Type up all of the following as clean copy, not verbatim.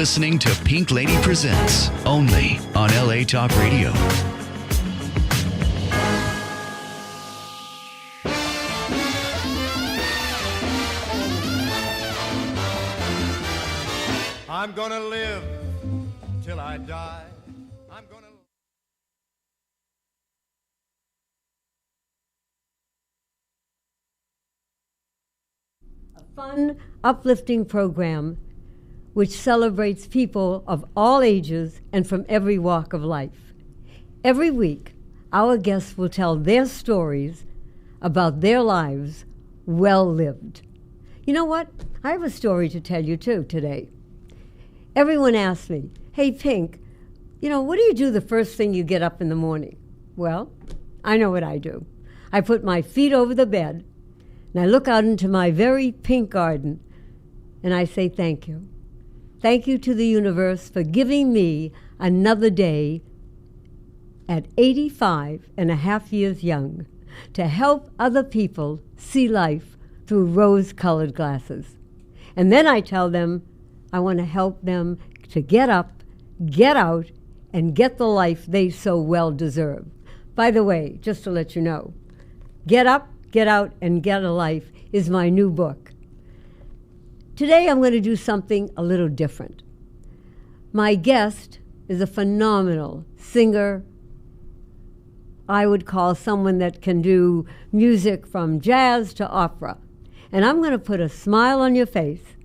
listening to Pink Lady Presents, only on LA Talk Radio. I'm gonna live till I die. I'm gonna... A fun, uplifting program which celebrates people of all ages and from every walk of life. Every week, our guests will tell their stories about their lives well lived. You know what? I have a story to tell you too today. Everyone asks me, hey Pink, what do you do the first thing you get up in the morning? Well, I know what I do. I put my feet over the bed and I look out into my very pink garden and I say thank you. Thank you to the universe for giving me another day at 85 and a half years young to help other people see life through rose-colored glasses. And then I tell them I want to help them to get up, get out, and get the life they so well deserve. By the way, just to let you know, Get Up, Get Out, and Get a Life is my new book. Today I'm going to do something a little different. My guest is a phenomenal singer. I would call someone that can do music from jazz to opera. And I'm going to put a smile on your face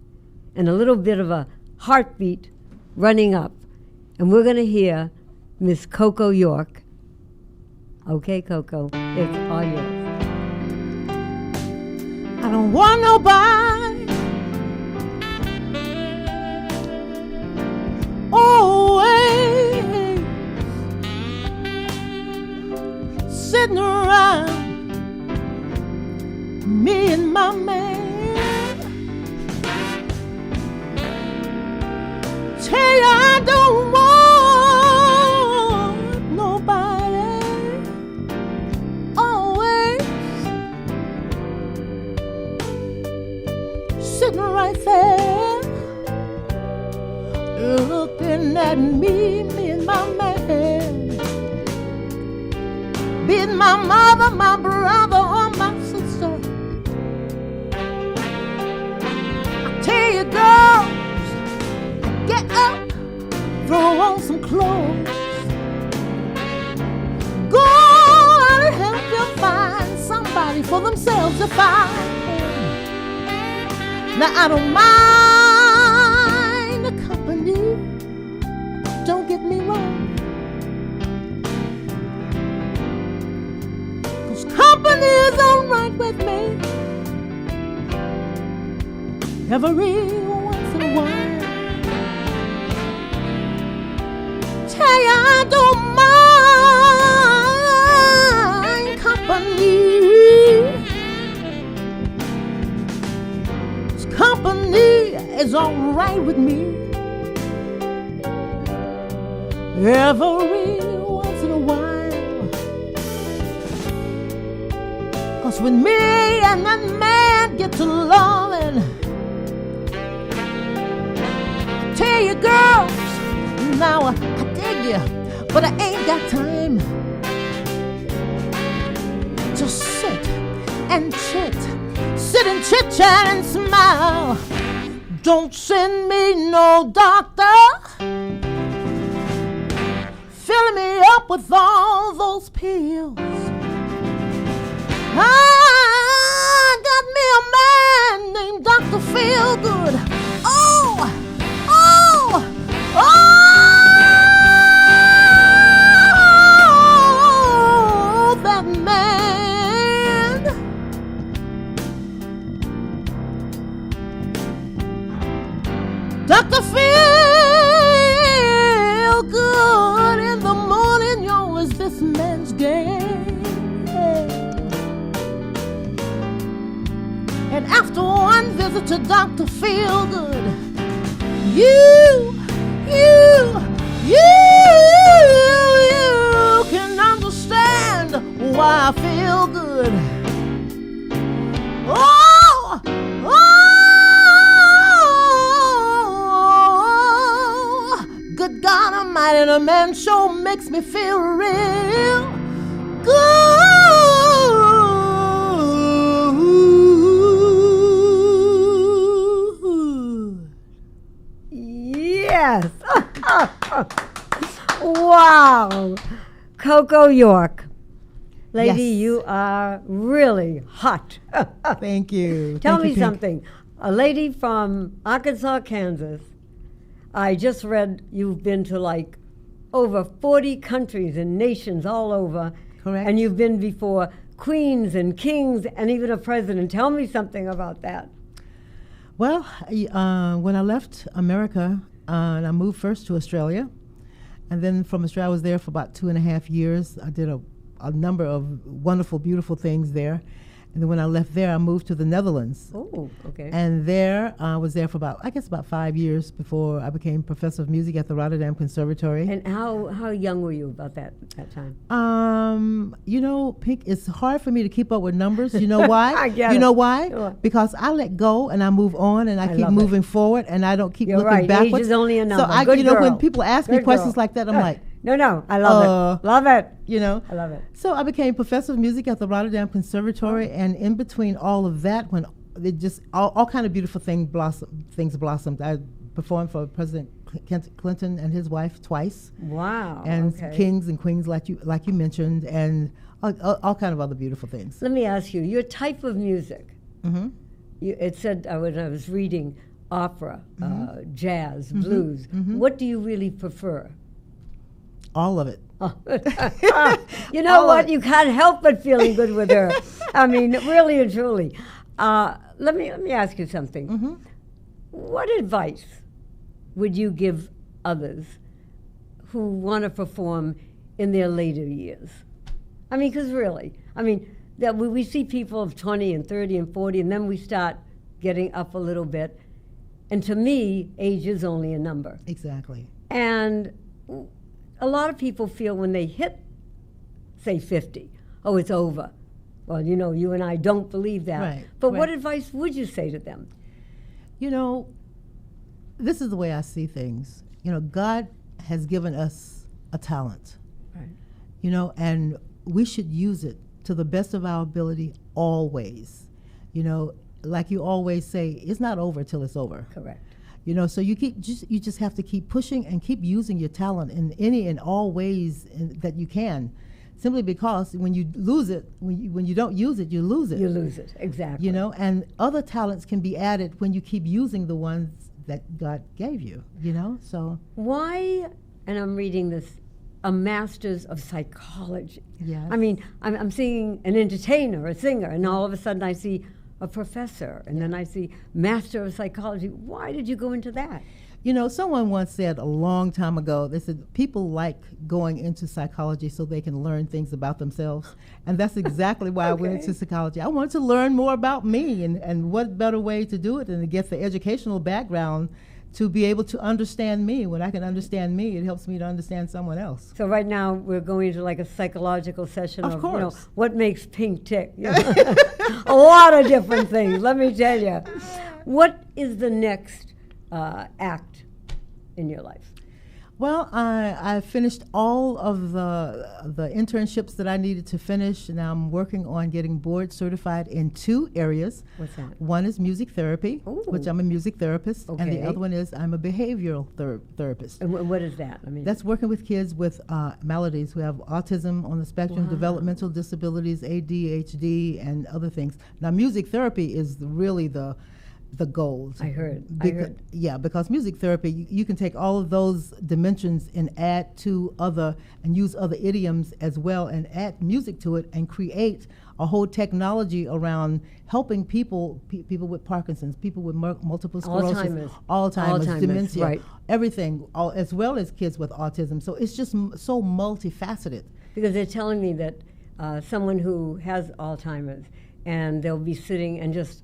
and a little bit of a heartbeat running up. And we're going to hear Miss Coco York. Okay, Coco, it's all yours. I don't want nobody always sitting around me and my man. Tell you I don't want nobody always sitting right there looking at me and my man, being my mother, my brother, or my sister. I tell you, girls, get up, throw on some clothes, go out and help them find somebody for themselves to find. Now I don't mind the company, don't get me wrong, 'cause company is alright with me every once in a while. Tell ya I don't mind company, 'cause company is alright with me every once in a while. 'Cause when me and that man get to loving, I tell you girls, now I dig you, but I ain't got time to sit and chit-chat and smile. Don't send me no doctor filling me up with all those pills. I got me a man named Dr. Feelgood. Oh, that man. Dr. Feelgood in the morning, y'all, is this man's game. And after one visit to Dr. Feelgood, you can understand why I feel good. Oh, night in a man's show makes me feel real good. Yes. Wow. Coco York. Lady, Yes. you are really hot. Thank you. Tell Thank me you, Pink. something. A lady from Arkansas, Kansas. I just read you've been to like over 40 countries and nations all over. Correct. And you've been before queens and kings and even a president. Tell me something about that. Well, when I left America, and I moved first to Australia, and then from Australia I was there for about 2.5 years. I did a number of wonderful, beautiful things there. And then when I left there, I moved to the Netherlands. Oh, okay. And there, I was there for about 5 years before I became professor of music at the Rotterdam Conservatory. And how young were you about that time? Pink, it's hard for me to keep up with numbers. You know why? I get You it. know why? Sure. Because I let go and I move on and I keep love it. moving forward and I don't keep You're looking right. backwards. Age is only a number. So Good girl. when people ask me Good questions girl. like that, I'm like, No, I love it. Love it. I love it. So I became professor of music at the Rotterdam Conservatory, and in between all of that, when it just all kind of beautiful things blossomed. I performed for President Clinton and his wife twice, Wow. and okay. kings and queens like you mentioned, and all kind of other beautiful things. Let me ask you, your type of music. Mm-hmm. It said when I was reading opera, jazz, Mm-hmm. blues. Mm-hmm. What do you really prefer? All of it. You know All what? of it. You can't help but feeling good with her. I mean, really and truly. Let me ask you something. Mm-hmm. What advice would you give others who want to perform in their later years? I mean, because really, that we see people of 20 and 30 and 40, and then we start getting up a little bit. And to me, age is only a number. Exactly. And a lot of people feel when they hit, say, 50, oh, it's over. Well, you and I don't believe that. Right, But what right. advice would you say to them? This is the way I see things. God has given us a talent. Right. And we should use it to the best of our ability always. Like you always say, it's not over till it's over. Correct. So you just have to keep pushing and keep using your talent in any and all ways that you can. Simply because when you lose it, when you don't use it, you lose it. You lose it, exactly. And other talents can be added when you keep using the ones that God gave you. So Why, and I'm reading this, a master's of psychology. Yes. I'm seeing an entertainer, a singer, and all of a sudden I see a professor, and then I see master of psychology. Why did you go into that? Someone once said a long time ago, they said people like going into psychology so they can learn things about themselves. And that's exactly why I went into psychology. I wanted to learn more about me, and what better way to do it than to get the educational background to be able to understand me. When I can understand me, it helps me to understand someone else. So right now we're going to like a psychological session Of of course. what makes Pink tick. A lot of different things, let me tell you. What is the next act in your life? Well, I finished all of the internships that I needed to finish, and I'm working on getting board certified in 2 areas. What's that? One is music therapy, Ooh. which I'm a music therapist, and the Okay. other one is I'm a behavioral therapist. And what is that? That's working with kids with maladies who have autism on the spectrum, Wow. developmental disabilities, ADHD, and other things. Now, music therapy is really the gold. I heard. Yeah, because music therapy, you can take all of those dimensions and add to and use other idioms as well, and add music to it and create a whole technology around helping people with Parkinson's, people with multiple sclerosis, Alzheimer's, dementia, right. everything, as well as kids with autism. So it's just so multifaceted. Because they're telling me that someone who has Alzheimer's, and they'll be sitting and just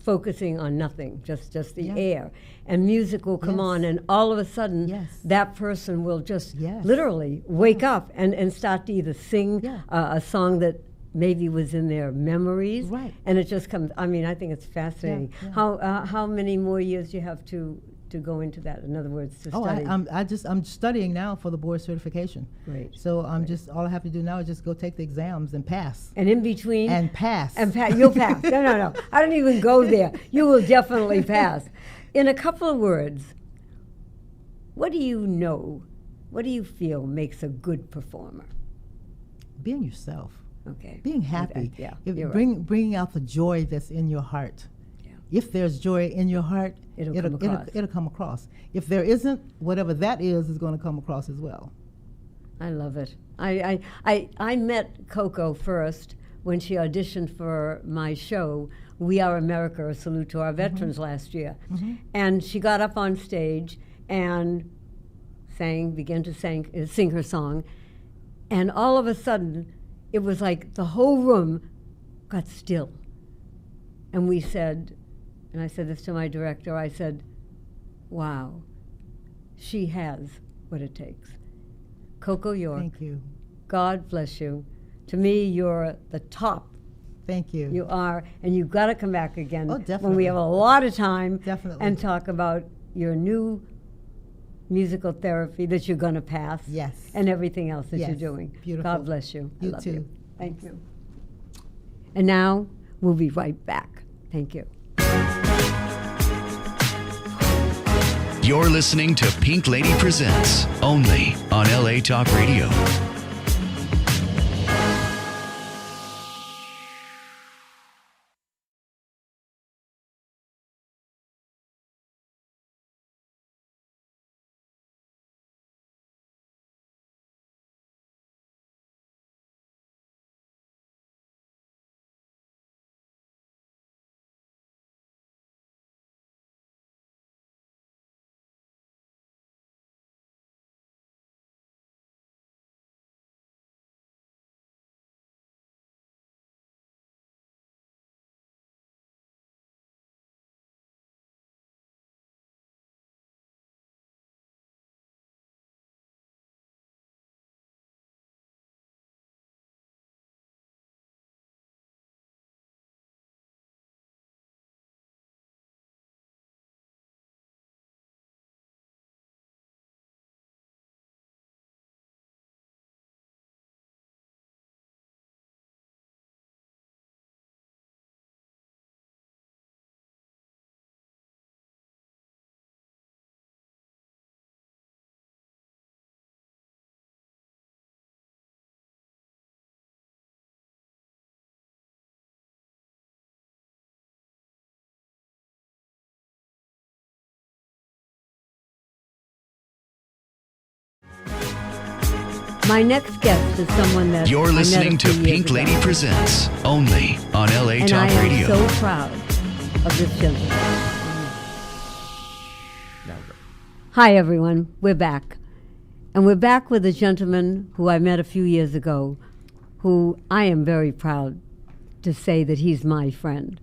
focusing on nothing, just the Yeah. air, and music will come Yes. on, and all of a sudden Yes. that person will just Yes. literally wake up and start to either sing Yeah. a song that maybe was in their memories, Right. and it just comes. I think it's fascinating. Yeah. How many more years do you have to to go into that? In other words, to Oh, study? I'm studying now for the board certification. Great. So all I have to do now is just go take the exams and pass. And in between? And pass. You'll pass. No. I don't even go there. You will definitely pass. In a couple of words, what do you know? What do you feel makes a good performer? Being yourself. Okay. Being happy. Yeah. If You're right. bringing out the joy that's in your heart. Yeah. If there's joy in your heart, It'll come across. It'll come across. If there isn't, whatever that is going to come across as well. I love it. I met Coco first when she auditioned for my show, We Are America, A Salute to Our Veterans, last year. And she got up on stage and began to sing her song. And all of a sudden, it was like the whole room got still. And we said, and I said this to my director, I said, wow, she has what it takes. Coco York. Thank you. God bless you. To me, you're the top. Thank you. You are, and you've got to come back again Oh, when we definitely. have a lot of time Definitely. and talk about your new musical therapy that you're going to pass. Yes. And everything else that Yes. you're doing. Beautiful. God bless you. I You love too. you. Thank you. And now we'll be right back. Thank you. You're listening to Pink Lady Presents, only on LA Talk Radio. My next guest is someone that You're I met a listening to few years Pink Lady ago. Presents, only on LA And Talk I am Radio. so proud of this gentleman. Hi, everyone. We're back. And we're back with a gentleman who I met a few years ago, who I am very proud to say that he's my friend.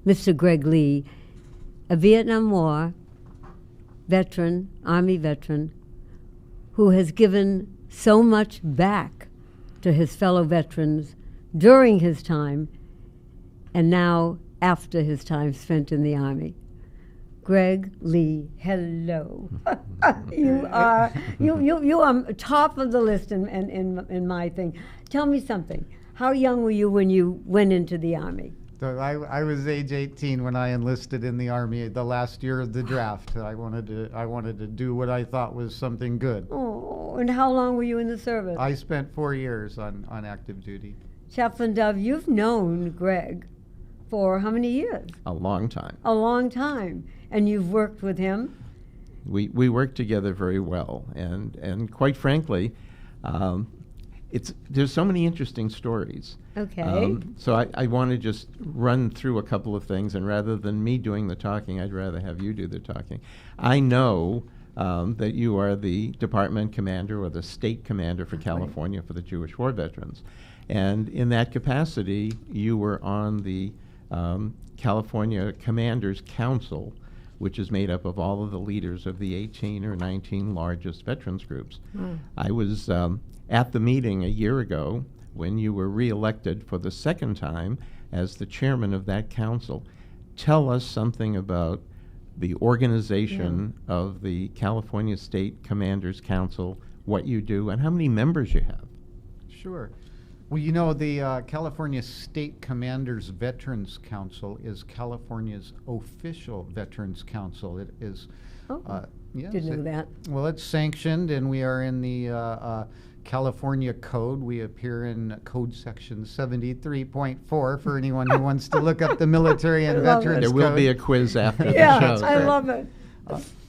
Mr. Greg Lee, a Vietnam War veteran, Army veteran, who has given so much back to his fellow veterans during his time and now after his time spent in the Army. Greg Lee, hello. You are top of the list in my thing. Tell me something. How young were you when you went into the Army? So I was age 18 when I enlisted in the Army the last year of the draft. I wanted to do what I thought was something good. Oh, and how long were you in the service? I spent 4 years on active duty. Chaplain Dove, you've known Greg for how many years? A long time. A long time. And you've worked with him? We work together very well, and quite frankly, there's so many interesting stories. Okay. So I want to just run through a couple of things, and rather than me doing the talking, I'd rather have you do the talking. I know that you are the department commander or the state commander for California for the Jewish War Veterans. And in that capacity, you were on the California Commanders Council, which is made up of all of the leaders of the 18 or 19 largest veterans groups. I was at the meeting a year ago when you were reelected for the second time as the chairman of that council. Tell us something about the organization of the California State Commanders Council, what you do, and how many members you have? Sure. Well, you know, the California State Commanders Veterans Council is California's official Veterans Council. It is, yes, Didn't know that. Well, it's sanctioned, and we are in the California Code. We appear in Code Section 73.4 for anyone who wants to look up the Military and love it. Veterans There will Code. be a quiz after the Yeah, show. I love it.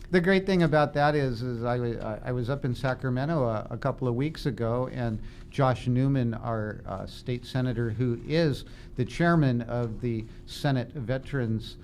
The great thing about that is I was up in Sacramento a couple of weeks ago, and Josh Newman, our state senator, who is the chairman of the Senate Veterans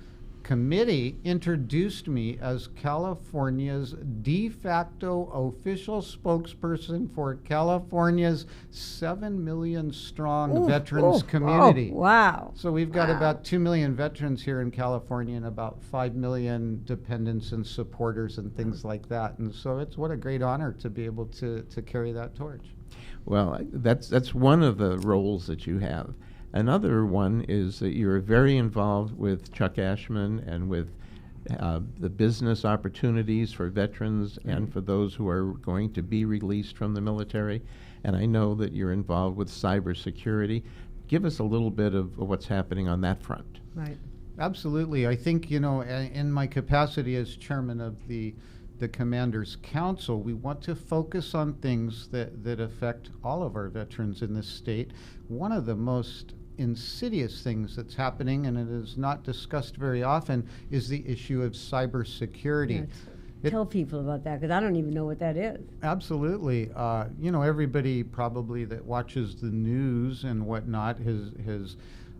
Committee, introduced me as California's de facto official spokesperson for California's 7 million strong veterans community. Oh, wow. So we've got about 2 million veterans here in California and about 5 million dependents and supporters and things like that. And so it's what a great honor to be able to carry that torch. Well, that's one of the roles that you have. Another one is that you're very involved with Chuck Ashman and with the business opportunities for veterans and for those who are going to be released from the military. And I know that you're involved with cybersecurity. Give us a little bit of what's happening on that front. Right. Absolutely. I think, you know, in my capacity as chairman of the Commanders Council, we want to focus on things that affect all of our veterans in this state. One of the most insidious things that's happening, and it is not discussed very often, is the issue of cybersecurity. Tell people about that, because I don't even know what that is. Absolutely. You know, everybody probably that watches the news and whatnot has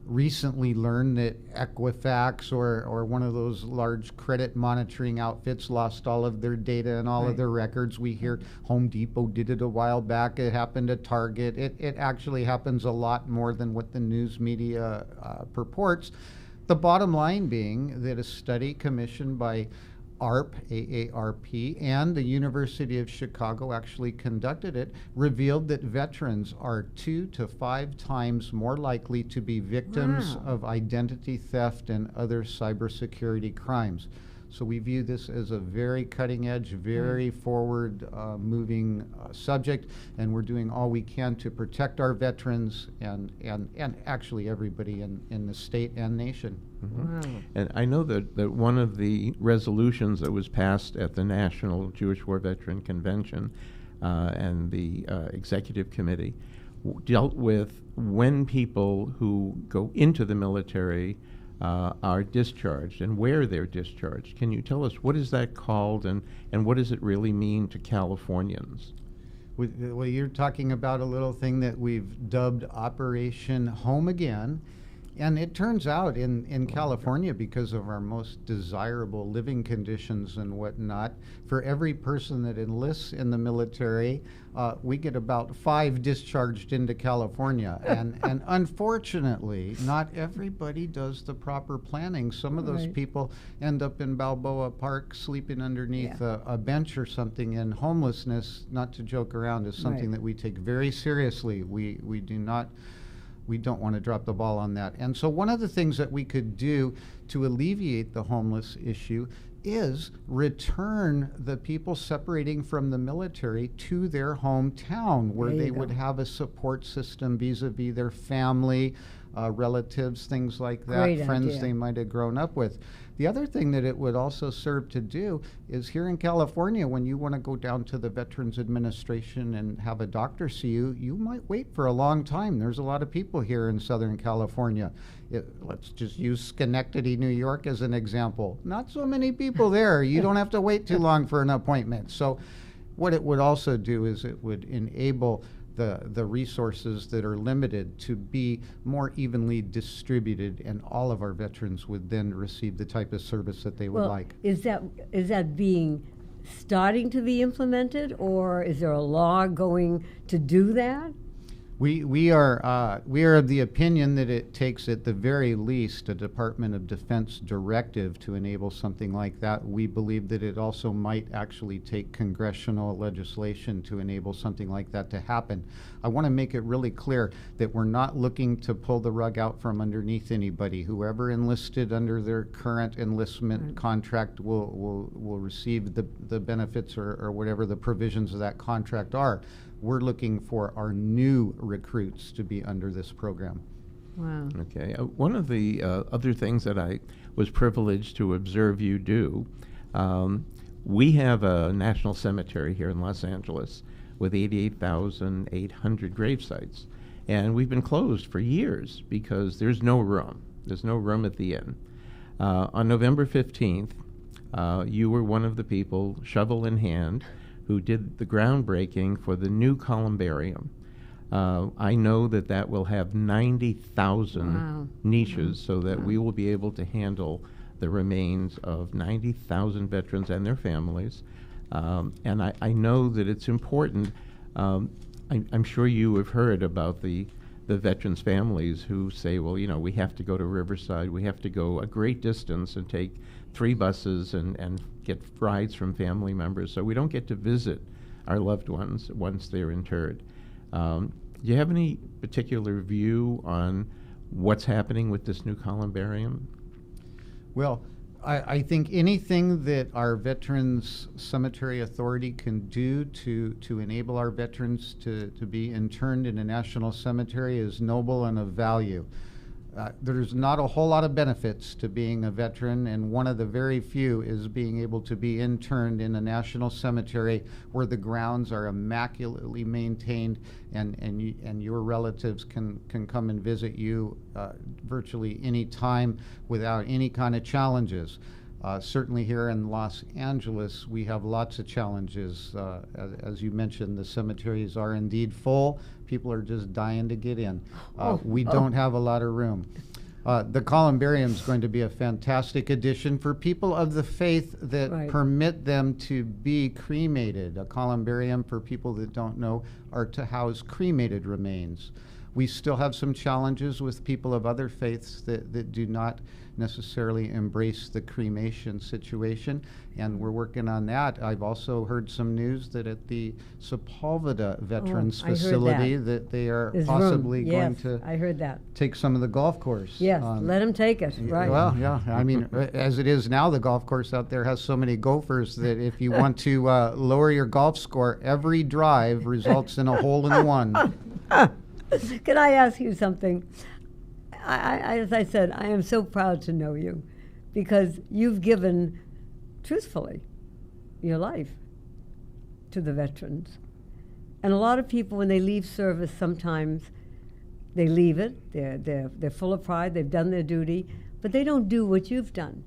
recently learned that Equifax or one of those large credit monitoring outfits lost all of their data and all of their records. We hear Home Depot did it a while back. It happened at Target. It actually happens a lot more than what the news media purports. The bottom line being that a study commissioned by AARP, and the University of Chicago actually conducted it, revealed that veterans are 2 to 5 times more likely to be victims of identity theft and other cybersecurity crimes. So we view this as a very cutting edge, very forward moving subject, and we're doing all we can to protect our veterans and actually everybody in the state and nation. Wow. And I know that one of the resolutions that was passed at the National Jewish War Veteran Convention and the Executive Committee dealt with when people who go into the military are discharged and where they're discharged. Can you tell us what is that called and what does it really mean to Californians? Well, you're talking about a little thing that we've dubbed Operation Home Again. And it turns out in California, because of our most desirable living conditions and whatnot, for every person that enlists in the military, we get about 5 discharged into California. And unfortunately, not everybody does the proper planning. Some of those people end up in Balboa Park sleeping underneath a bench or something, and homelessness, not to joke around, is something that we take very seriously. We don't want to drop the ball on that. And so one of the things that we could do to alleviate the homeless issue is return the people separating from the military to their hometown, where they would have a support system vis-a-vis their family, relatives, things like that, Great friends idea. they might have grown up with. The other thing that it would also serve to do is here in California, when you want to go down to the Veterans Administration and have a doctor see you, you might wait for a long time. There's a lot of people here in Southern California. Let's just use Schenectady, New York as an example. Not so many people there. You don't have to wait too long for an appointment. So what it would also do is it would enable the resources that are limited to be more evenly distributed, and all of our veterans would then receive the type of service that they would like. Is that being starting to be implemented, or is there a law going to do that? We are of the opinion that it takes at the very least a Department of Defense directive to enable something like that. We believe that it also might actually take congressional legislation to enable something like that to happen. I want to make it really clear that we're not looking to pull the rug out from underneath anybody. Whoever enlisted under their current enlistment contract will receive the benefits or whatever the provisions of that contract are. We're looking for our new recruits to be under this program. Wow. Okay. One of the other things that I was privileged to observe you do, we have a national cemetery here in Los Angeles with 88,800 grave sites. And we've been closed for years because there's no room. There's no room at the inn. On November 15th, you were one of the people, shovel in hand, who did the groundbreaking for the new columbarium. I know that will have 90,000 Wow. niches so that we will be able to handle the remains of 90,000 veterans and their families. And I know that it's important. I'm sure you have heard about the veterans' families who say, well, we have to go to Riverside. We have to go a great distance and take 3 buses and get rides from family members, so we don't get to visit our loved ones once they're interred. Do you have any particular view on what's happening with this new columbarium? Well, I think anything that our Veterans Cemetery Authority can do to enable our veterans to be interned in a national cemetery is noble and of value. There's not a whole lot of benefits to being a veteran, and one of the very few is being able to be interned in a national cemetery where the grounds are immaculately maintained and your relatives can come and visit you virtually any time without any kind of challenges. Certainly here in Los Angeles, we have lots of challenges. As you mentioned, the cemeteries are indeed full. People are just dying to get in. We don't have a lot of room. The columbarium is going to be a fantastic addition for people of the faith that permit them to be cremated. A columbarium, for people that don't know, are to house cremated remains. We still have some challenges with people of other faiths that do not necessarily embrace the cremation situation, and we're working on that. I've also heard some news that at the Sepulveda Veterans Facility that they are possibly going to I heard that. take some of the golf course. Yes, let them take it, right. Well, yeah, I mean, as it is now, the golf course out there has so many gophers that if you want to lower your golf score, every drive results in a hole in one. Can I ask you something? As I said, I am so proud to know you because you've given, truthfully, your life to the veterans. And a lot of people, when they leave service, sometimes they leave it. They're full of pride. They've done their duty, but they don't do what you've done.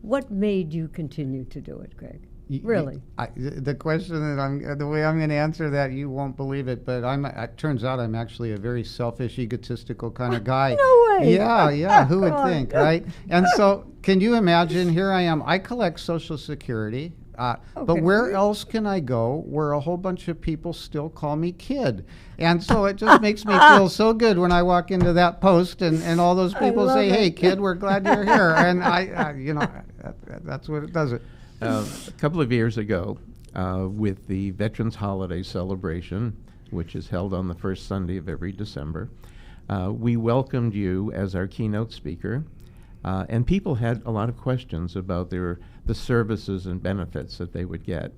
What made you continue to do it, Greg? Really? The question that the way I'm going to answer that, you won't believe it, but it turns out I'm actually a very selfish, egotistical kind of guy. No way. Yeah, who would think, right? And so, can you imagine, here I am, I collect Social Security, but where else can I go where a whole bunch of people still call me kid? And so it just makes me feel so good when I walk into that post and all those people say, hey, kid, we're glad you're here. And that's what it does it. A couple of years ago, with the Veterans Holiday Celebration, which is held on the first Sunday of every December, we welcomed you as our keynote speaker, and people had a lot of questions about the services and benefits that they would get.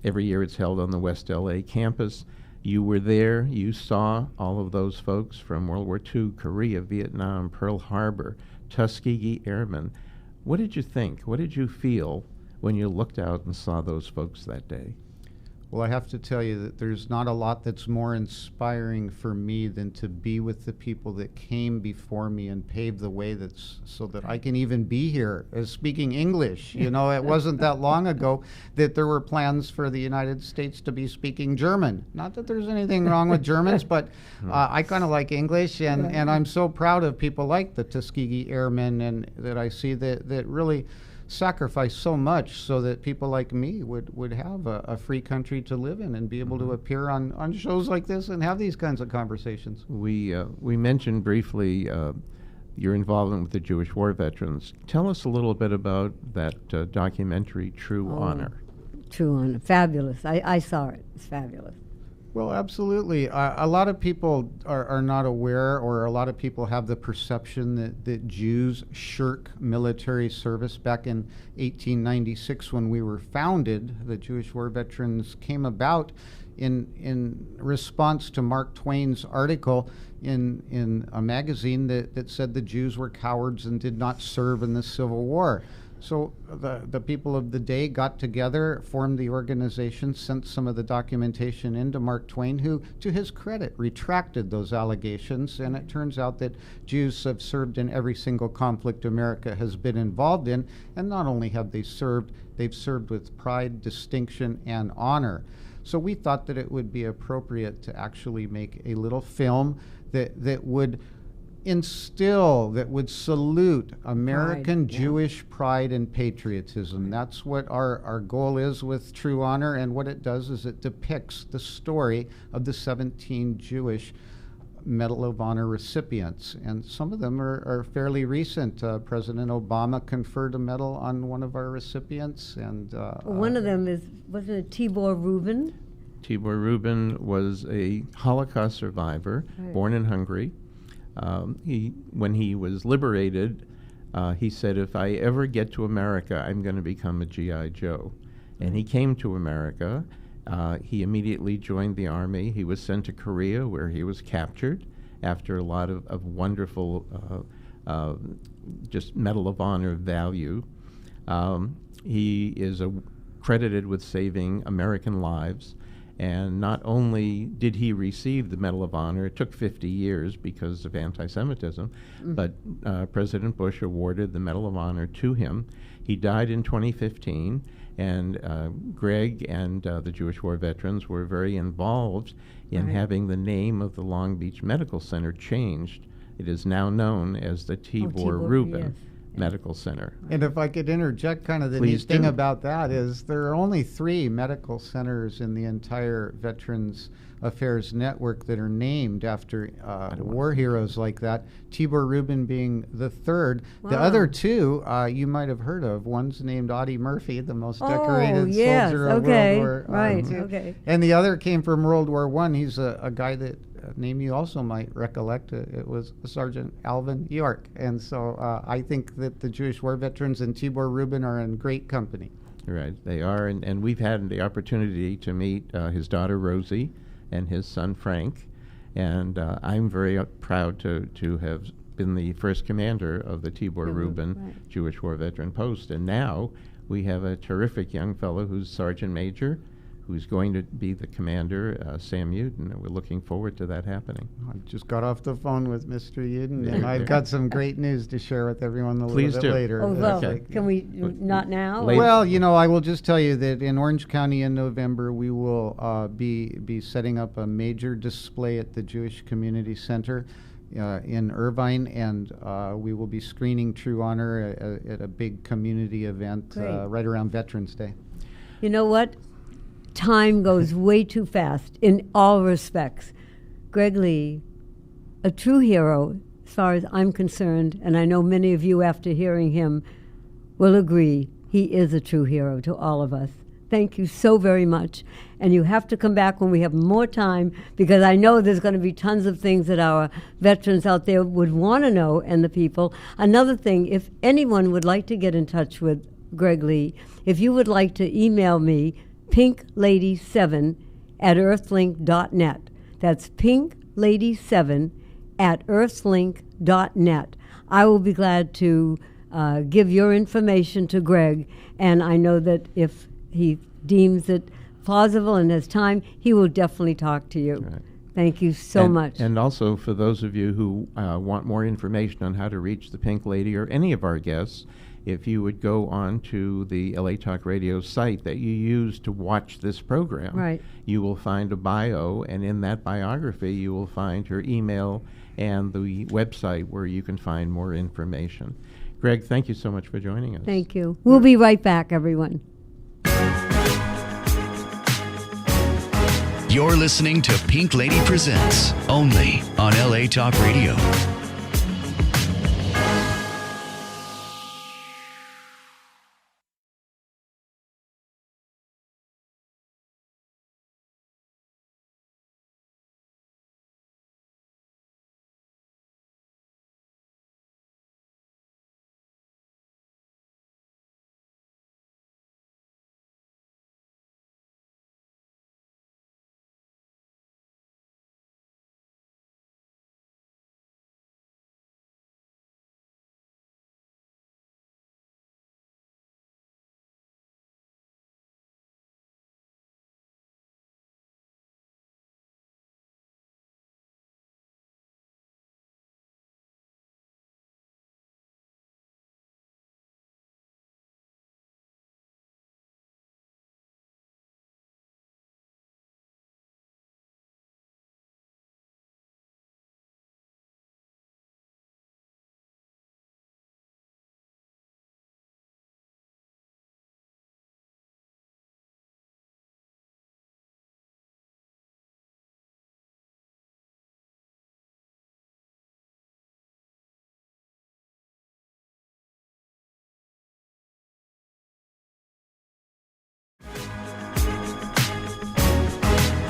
Every year it's held on the West LA campus. You were there, you saw all of those folks from World War II, Korea, Vietnam, Pearl Harbor, Tuskegee Airmen. What did you think? What did you feel when you looked out and saw those folks that day? Well, I have to tell you that there's not a lot that's more inspiring for me than to be with the people that came before me and paved the way so that I can even be here speaking English. You know, it wasn't that long ago that there were plans for the United States to be speaking German. Not that there's anything wrong with Germans, but I kind of like English, and I'm so proud of people like the Tuskegee Airmen and that I see that really sacrificed so much so that people like me would have a free country to live in and be able to appear on shows like this and have these kinds of conversations. We mentioned briefly your involvement with the Jewish war veterans. Tell us a little bit about that documentary, True Honor. True Honor. Fabulous. I saw it. It's fabulous. Well, absolutely. A lot of people are not aware, or a lot of people have the perception that Jews shirk military service. Back in 1896, when we were founded, the Jewish war veterans came about in response to Mark Twain's article in a magazine that said the Jews were cowards and did not serve in the Civil War. So the people of the day got together, formed the organization, sent some of the documentation into Mark Twain, who, to his credit, retracted those allegations. And it turns out that Jews have served in every single conflict America has been involved in. And not only have they served, they've served with pride, distinction, and honor. So we thought that it would be appropriate to actually make a little film that would instill, that would salute American Jewish pride and patriotism. That's what our goal is with True Honor, and what it does is it depicts the story of the 17 Jewish Medal of Honor recipients, and some of them are fairly recent. President Obama conferred a medal on one of our recipients, and one of them wasn't it Tibor Rubin? Tibor Rubin was a Holocaust survivor, born in Hungary. When he was liberated, he said, if I ever get to America, I'm going to become a G.I. Joe. And he came to America. He immediately joined the Army. He was sent to Korea, where he was captured after a lot of wonderful just Medal of Honor value. He is credited with saving American lives. And not only did he receive the Medal of Honor, it took 50 years because of anti-Semitism, but President Bush awarded the Medal of Honor to him. He died in 2015, and Greg and the Jewish War veterans were very involved in having the name of the Long Beach Medical Center changed. It is now known as the Tibor Rubin Medical Center. And if I could interject, kind of the neat thing about that is there are only 3 medical centers in the entire Veterans Affairs Network that are named after war heroes like that, Tibor Rubin being the 3rd. Wow. The other 2 you might have heard of. One's named Audie Murphy, the most decorated soldier of World War II. And the other came from World War I. He's a guy that name you also might recollect. It was Sergeant Alvin York. And so I think that the Jewish war veterans and Tibor Rubin are in great company. Right, they are. And we've had the opportunity to meet his daughter Rosie and his son Frank. And I'm very proud to have been the first commander of the Tibor Rubin Jewish War Veteran Post. And now we have a terrific young fellow who's Sergeant Major, who's going to be the commander, Sam Uden, and we're looking forward to that happening. I just got off the phone with Mr. Uden, and I've got some great news to share with everyone a little bit later. Oh, well, can we, not now? Well, I will just tell you that in Orange County in November, we will be setting up a major display at the Jewish Community Center in Irvine, and we will be screening True Honor at a big community event right around Veterans Day. You know what? Time goes way too fast in all respects. Greg Lee, a true hero as far as I'm concerned, and I know many of you after hearing him will agree, he is a true hero to all of us. Thank you so very much. And you have to come back when we have more time, because I know there's going to be tons of things that our veterans out there would want to know, and the people. Another thing, if anyone would like to get in touch with Greg Lee, if you would like to email me, pinklady7@earthlink.net. That's pinklady7@earthlink.net. I will be glad to give your information to Greg, and I know that if he deems it plausible and has time, he will definitely talk to you. Right. Thank you so much. And also, for those of you who want more information on how to reach the Pink Lady or any of our guests, if you would go on to the LA Talk Radio site that you use to watch this program, you will find a bio, and in that biography you will find her email and the website where you can find more information. Greg, thank you so much for joining us. Thank you. We'll be right back, everyone. You're listening to Pink Lady Presents, only on LA Talk Radio.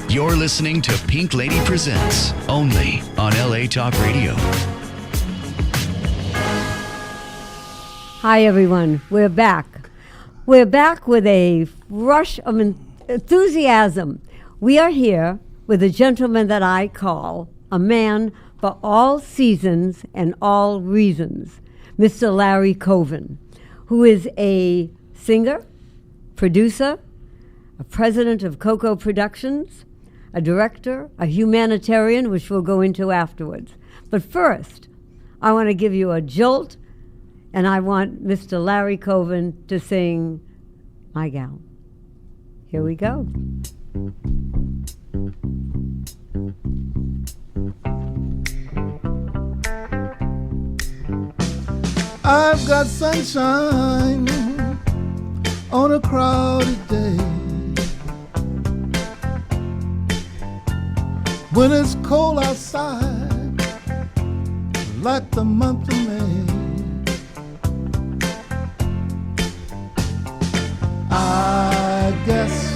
You're listening to Pink Lady Presents, only on LA Talk Radio. Hi, everyone. We're back. We're back with a rush of enthusiasm. We are here with a gentleman that I call a man for all seasons and all reasons, Mr. Larry Covin, who is a singer, producer, a president of Coco Productions, a director, a humanitarian, which we'll go into afterwards. But first, I want to give you a jolt, and I want Mr. Larry Covin to sing My Gal. Here we go. I've got sunshine on a crowded day. When it's cold outside, like the month of May, I guess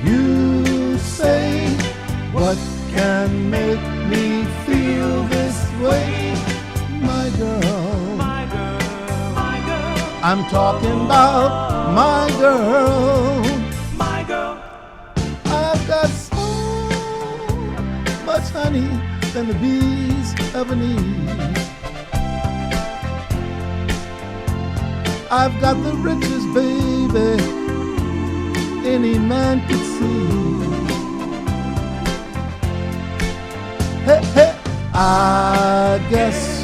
you say, what can make me feel this way? My girl, my girl, my girl. I'm talking about my girl, my girl. I've got so much honey than the bees ever need. I've got the richest baby any man could see. Hey, hey, I guess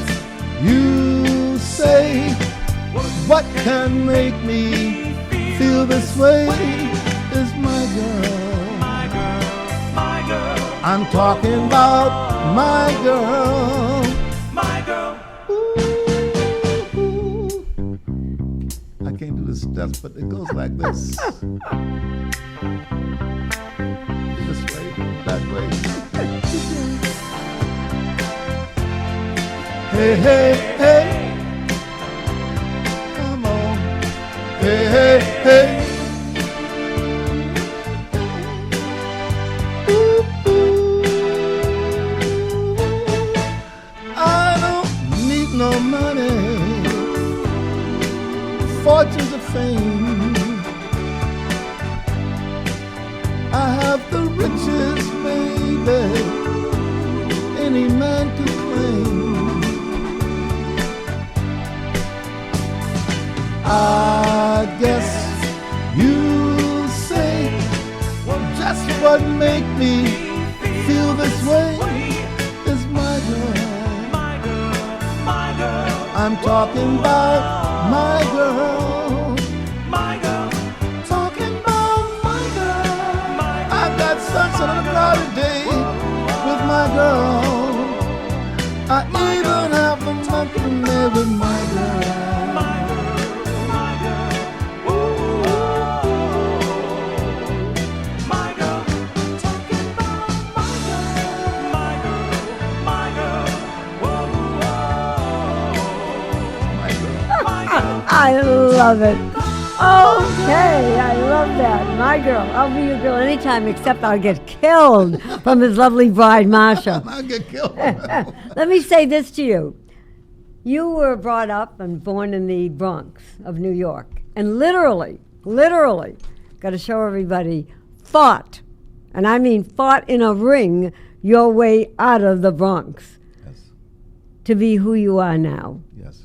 you say, what can make me feel this way is my girl, my girl, my girl. I'm talking about my girl, my girl. Ooh. I can't do the steps, but it goes like this. This way, that way. Hey, hey, hey. Come on. Hey, hey, hey. Ooh, ooh. I don't need no money, fortunes of fame. I have the richest baby any man could claim. I guess you say, well, just what make me feel this way is my girl, my girl, my girl. I'm talking about my girl, my girl. Talking about my girl. I've got sunshine on a cloudy day with my girl. I even have the month of May with my girl. I love it. Okay, I love that. My girl. I'll be your girl anytime, except I'll get killed from his lovely bride, Marsha. I get killed. Let me say this to you. You were brought up and born in the Bronx of New York, and literally, got to show everybody, fought, and I mean fought in a ring your way out of the Bronx Yes. to be who you are now. Yes.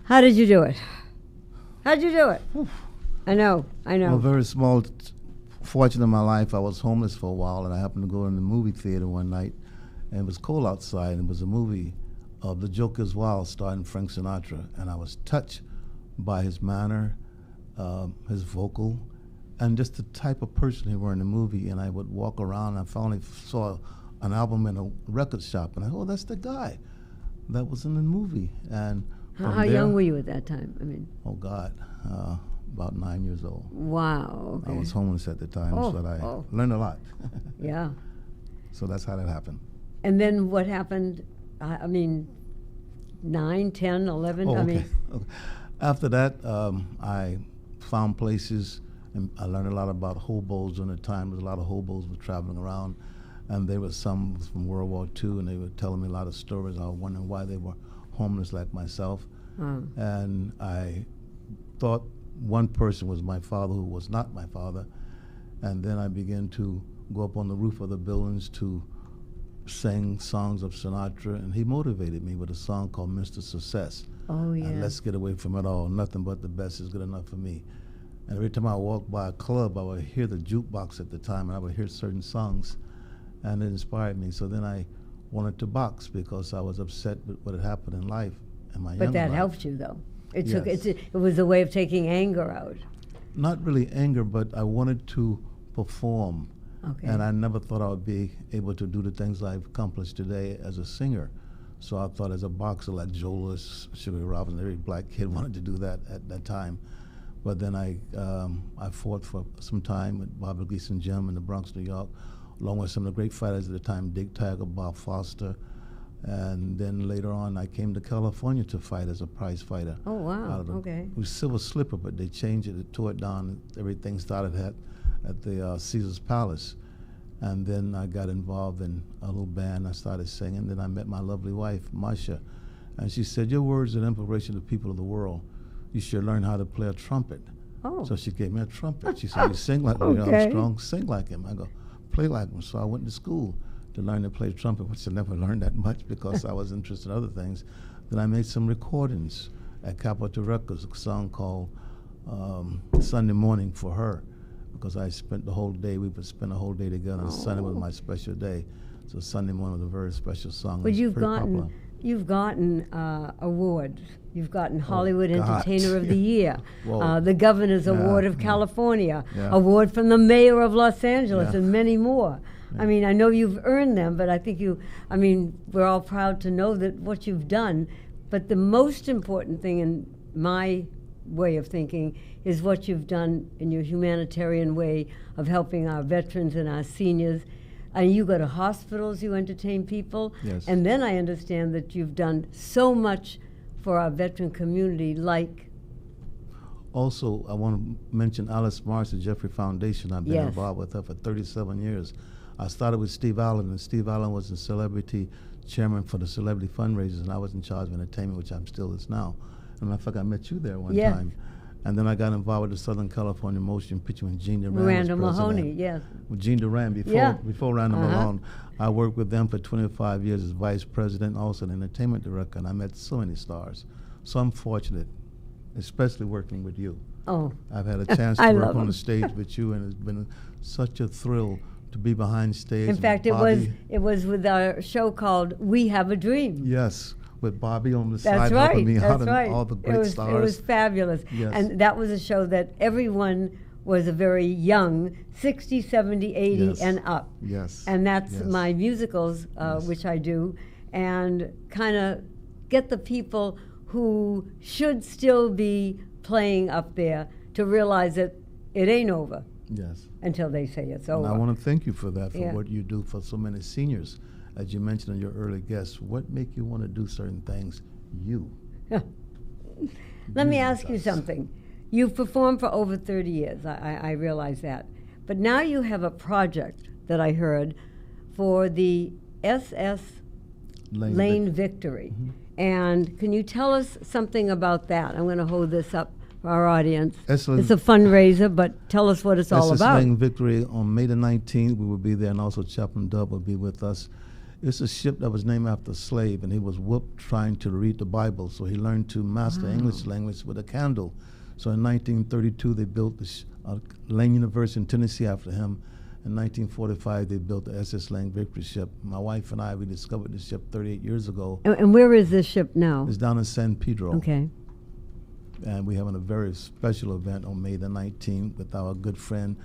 How did you do it? How'd you do it? I know. Well, very small fortune in my life. I was homeless for a while, and I happened to go in the movie theater one night, and it was cold outside, and it was a movie of The Joker's Wild starring Frank Sinatra, and I was touched by his manner, his vocal, and just the type of person he were in the movie. And I would walk around, and I finally saw an album in a record shop, and I thought, oh, that's the guy that was in the movie. And How young were you at that time? I mean, oh God, about 9 years old. wow. I Okay. was homeless at the time, Oh, so I oh. learned a lot. Yeah. So that's how that happened. And then what happened? I mean, 9, 10, 11? Oh, I okay. mean, Okay. After that, I found places, and I learned a lot about hobos during the time. There's a lot of hobos were traveling around, and there were some from World War II, and they were telling me a lot of stories. I was wondering why they were homeless like myself. And I thought one person was my father who was not my father. And then I began to go up on the roof of the buildings to sing songs of Sinatra, and he motivated me with a song called Mr. Success. oh, yeah. And let's get away from it all. Nothing but the best is good enough for me. And every time I walked by a club, I would hear the jukebox at the time, and I would hear certain songs, and it inspired me. So then I wanted to box because I was upset with what had happened in life, in my But younger that life. helped you, though. It Yes. it was a way of taking anger out. Not really anger, but I wanted to perform. Okay. And I never thought I would be able to do the things I've accomplished today as a singer. So I thought as a boxer like Joe Louis, Sugar Ray Robinson, every black kid wanted to do that at that time. But then I fought for some time with Bobby Gleason Gym in the Bronx, New York, along with some of the great fighters at the time, Dick Tiger, Bob Foster. And then later on, I came to California to fight as a prize fighter. Oh, wow. Out of the- Okay. It was Silver Slipper, but they changed it, they tore it down. Everything started at the Caesar's Palace. And then I got involved in a little band. I started singing. Then I met my lovely wife, Marcia. And she said, your words are an inspiration to the people of the world. You should learn how to play a trumpet. Oh. So she gave me a trumpet. She said, you sing like Louis Okay. Armstrong, sing like him. I go, play like him. So I went to school to learn to play trumpet, which I never learned that much because I was interested in other things. Then I made some recordings at Capitol Records, a song called Sunday Morning for her, because I spent the whole day, we would spend a whole day together, and Sunday was my special day. So Sunday morning was a very special song. But It's you've pretty gotten popular. awards. You've gotten Hollywood God. Entertainer of the Year, Whoa. the Governor's Yeah, Award of yeah. California, Yeah. award from the Mayor of Los Angeles, Yeah. and many more. I mean, I know you've earned them, but I think we're all proud to know that what you've done. But the most important thing in my way of thinking is what you've done in your humanitarian way of helping our veterans and our seniors. And you go to hospitals, you entertain people. Yes. And then I understand that you've done so much for our veteran community, like, Also, I want to mention Alice Marsh, the Jeffrey Foundation. I've been Yes. involved with her for 37 years. I started with Steve Allen, and Steve Allen was the celebrity chairman for the celebrity fundraisers, and I was in charge of entertainment, which I'm still is now. And I think I met you there one Yeah. time. And then I got involved with the Southern California Motion Picture when Gene Durant Miranda was president. Mahoney, yes. With Gene Durant Yeah. before Randall Uh-huh. Malone. I worked with them for 25 years as vice president, also an entertainment director, and I met so many stars. So I'm fortunate, especially working with you. Oh, I've had a chance I to love work on him. the stage with you, and it's been such a thrill to be behind stage. in with fact, Bobby. it was with our show called We Have a Dream. Yes, with Bobby on the That's side right. helping me out, That's and right. all the great It was stars. fabulous. Yes. And that was a show that everyone was a very young, 60, 70, 80, Yes. and up. Yes. And that's Yes. my musicals, Yes. which I do, and kind of get the people who should still be playing up there to realize that it ain't over Yes. until they say it's And over. I want to thank you for that, for Yeah. what you do for so many seniors. As you mentioned in your early guests, what make you want to do certain things? You. Let me be ask with you us. something. You've performed for over 30 years. I realize that. But now you have a project that I heard for the SS Lane Victory. And can you tell us something about that? I'm going to hold this up for our audience. Excellent. It's a fundraiser, but tell us what it's all SS about. Lane Victory on May the 19th. We will be there, and also Chaplain Dub will be with us. It's a ship that was named after a slave, and he was whooped trying to read the Bible, so he learned to master English language with a candle. So in 1932, they built the Lane University in Tennessee after him. In 1945, they built the SS Lane Victory ship. My wife and I, we discovered this ship 38 years ago. And where is this ship now? It's down in San Pedro. Okay. And we're having a very special event on May the 19th with our good friend,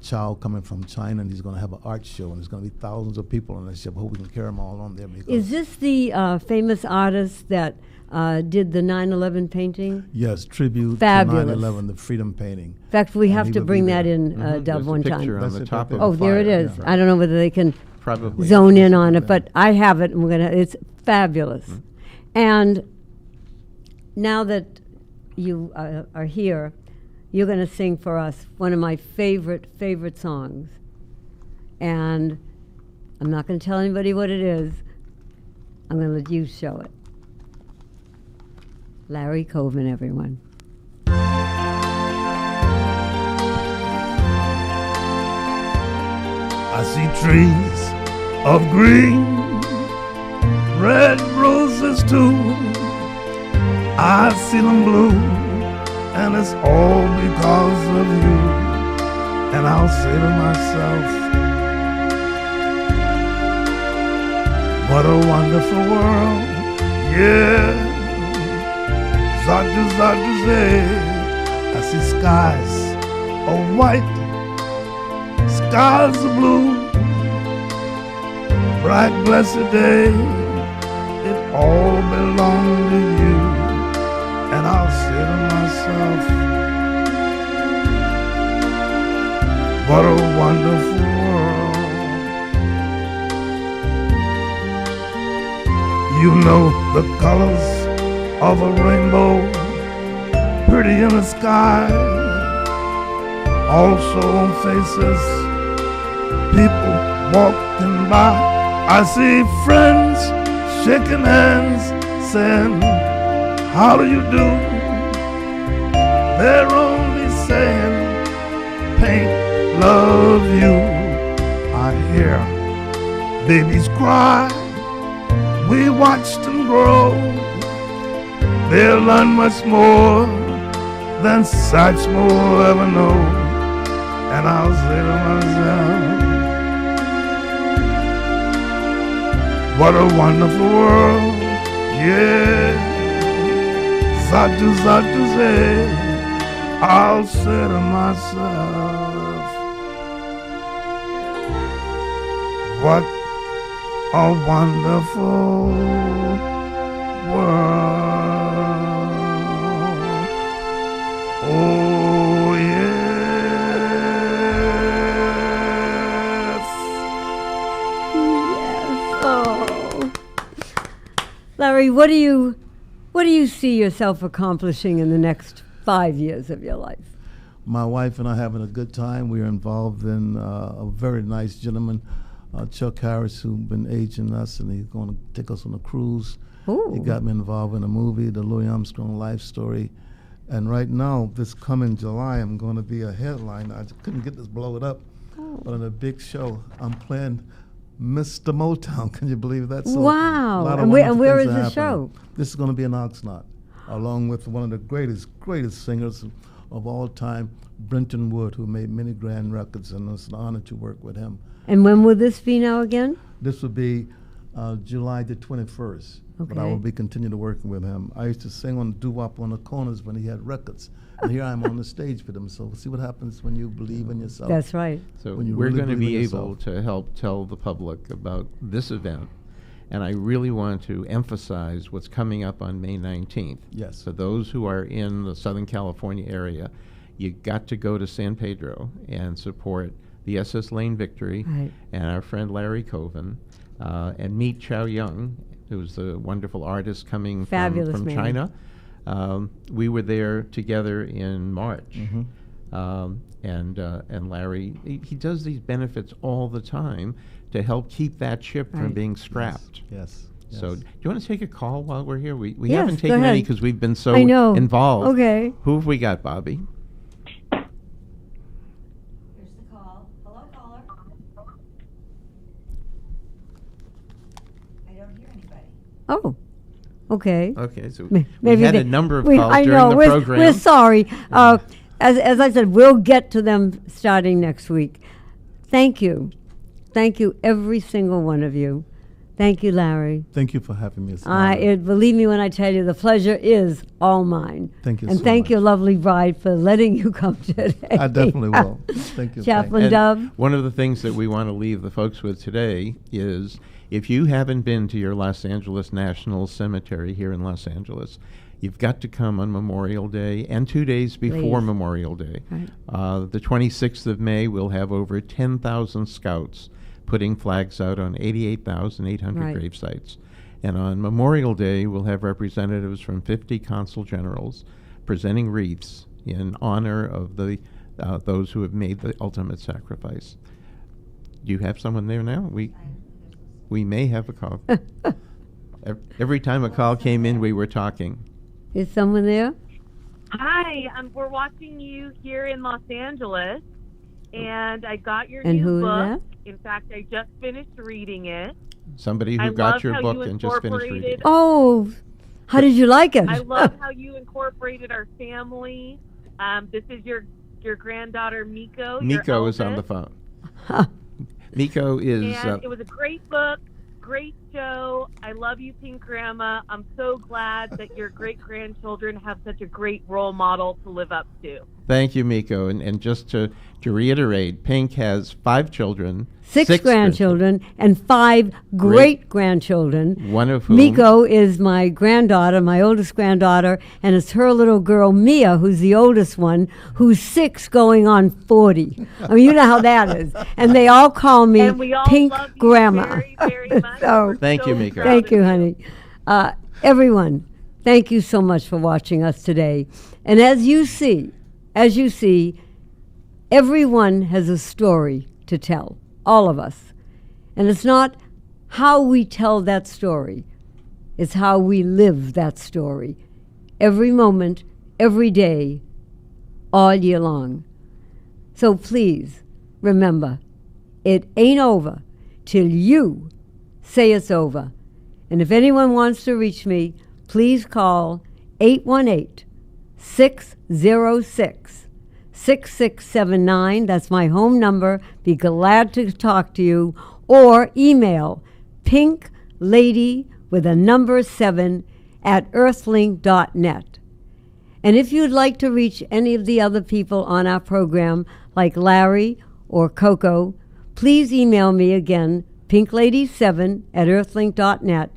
Chow, coming from China, and he's going to have an art show, and there's going to be thousands of people on the ship. Hope we can carry them all on there. Is this the famous artist that did the 9/11 painting? Yes, tribute Fabulous. to 9/11, the freedom painting. In fact, we And have he to will be bring that there. in, Dub, There's one a picture time. on That's the it top right of there. Oh, the there it flyer. is. Yeah. I don't know whether they can Probably. zone in on it, but I have it, and we're gonna. It's fabulous. And now that you are here, you're gonna sing for us one of my favorite songs. And I'm not gonna tell anybody what it is. I'm gonna let you show it. Larry Covin, everyone. I see trees of green, red roses too. I see them blue, and it's all because of you. And I'll say to myself, what a wonderful world, yeah. Zadu say, I see skies of white, skies of blue, bright blessed day, it all belongs to you. And I'll say to myself, what a wonderful world. You know the colors of a rainbow, pretty in the sky, also on faces, people walking by. I see friends shaking hands, saying, how do you do? They're only saying, paint, love you. I hear babies cry, we watch them grow. They'll learn much more than such will ever know. And I'll say to myself, what a wonderful world, yeah. Zadu say, I'll say to myself, what a wonderful world. Oh yes. Yes. Oh. Larry, what do you see yourself accomplishing in the next 5 years of your life? My wife and I are having a good time. We are involved in a very nice gentleman, Chuck Harris, who's been aging us, and he's going to take us on a cruise. Ooh. He got me involved in a movie, the Louis Armstrong life story. And right now, this coming July, I'm going to be a headliner. I just couldn't get this blow it up. But on a big show, I'm playing Mr. Motown. Can you believe that? So Wow. a lot of And where- wonderful and where things is are the happening. show? This is going to be in Oxnard, along with one of the greatest singers of all time, Brenton Wood, who made many grand records, and it's an honor to work with him. And when will this be now again? This will be July the 21st. But I Okay. will be continuing to working with him. I used to sing on doo-wop on the corners when he had records. And here I'm on the stage with him. So we'll see what happens when you believe in yourself. That's right. So When you we're really going to believe be in able yourself. to help tell the public about this event. And I really want to emphasize what's coming up on May 19th. Yes. For those who are in the Southern California area, you got to go to San Pedro and support the SS Lane Victory Right. and our friend Larry Covin, and meet Chow Young, who's the wonderful artist coming Fabulous from man. China. We were there together in March. Mm-hmm. And Larry, he does these benefits all the time to help keep that ship from Right. being scrapped. Yes. So, do you want to take a call while we're here? We Yes, haven't go taken any ahead. because we've been so I know. involved. Okay. Who have we got, Bobby? Here's the call. Hello, caller. I don't hear anybody. Oh, okay. Okay, so Maybe we had they- a number of we- calls I during know, the we're, program. We're sorry. As I said, we'll get to them starting next week. Thank you. Thank you, every single one of you. Thank you, Larry. Thank you for having me. It's an honor. Believe me when I tell you, the pleasure is all mine. Thank you And so thank much. your lovely bride for letting you come today. I definitely will. Thank you. Chaplain And Dove. one of the things that we want to leave the folks with today is if you haven't been to your Los Angeles National Cemetery here in Los Angeles, you've got to come on Memorial Day and 2 days before Please. Memorial Day. Right. The 26th of May, we'll have over 10,000 scouts putting flags out on 88,800 Right. grave sites. And on Memorial Day, we'll have representatives from 50 consul generals presenting wreaths in honor of the those who have made the ultimate sacrifice. Do you have someone there now? We may have a call. Every time a call came in, we were talking. Is someone there? Hi, we're watching you here in Los Angeles, and I got your And new who is book. that? In fact, I just finished reading it. Somebody who I got love your how book you and just finished reading incorporated- it. Oh, how did you like it? I love how you incorporated our family. This is your granddaughter, Miko. your Miko is on the eldest. phone. Miko is... And it was a great book, great show. I love you, Pink Grandma. I'm so glad that your great-grandchildren have such a great role model to live up to. Thank you, Miko. And just to reiterate, Pink has 5 children. Six grandchildren and 5 great-grandchildren. One of whom... Miko is my granddaughter, my oldest granddaughter, and it's her little girl, Mia, who's the oldest one, who's 6 going on 40. I mean, you know how that is. And they all call me And we all Pink love you Grandma. very, very much. So, We're Thank so you, Miko. proud thank of you, honey. Everyone, thank you so much for watching us today. And as you see, everyone has a story to tell, all of us. And it's not how we tell that story, it's how we live that story. Every moment, every day, all year long. So please, remember, it ain't over till you say it's over. And if anyone wants to reach me, please call 818-606-6679. That's my home number. Be glad to talk to you. Or email pinklady with a number 7 at earthlink.net. And if you'd like to reach any of the other people on our program, like Larry or Coco, please email me again, pinklady7 at earthlink.net,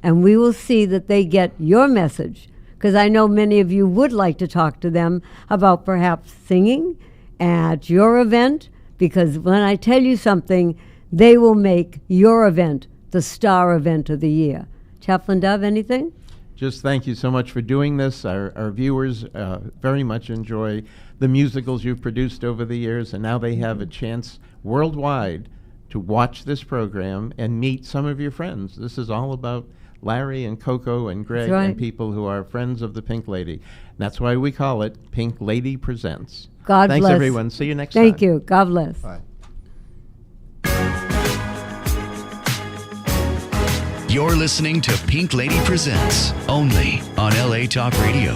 and we will see that they get your message, because I know many of you would like to talk to them about perhaps singing at your event, because when I tell you something, they will make your event the star event of the year. Chaplain Dove, anything? Just thank you so much for doing this. Our viewers very much enjoy the musicals you've produced over the years, and now they have a chance worldwide to watch this program and meet some of your friends. This is all about Larry and Coco and Greg That's right. and people who are friends of the Pink Lady. That's why we call it Pink Lady Presents. God Thanks, bless. everyone. See you next time. Thank you. God bless. Bye. You're listening to Pink Lady Presents, only on LA Talk Radio.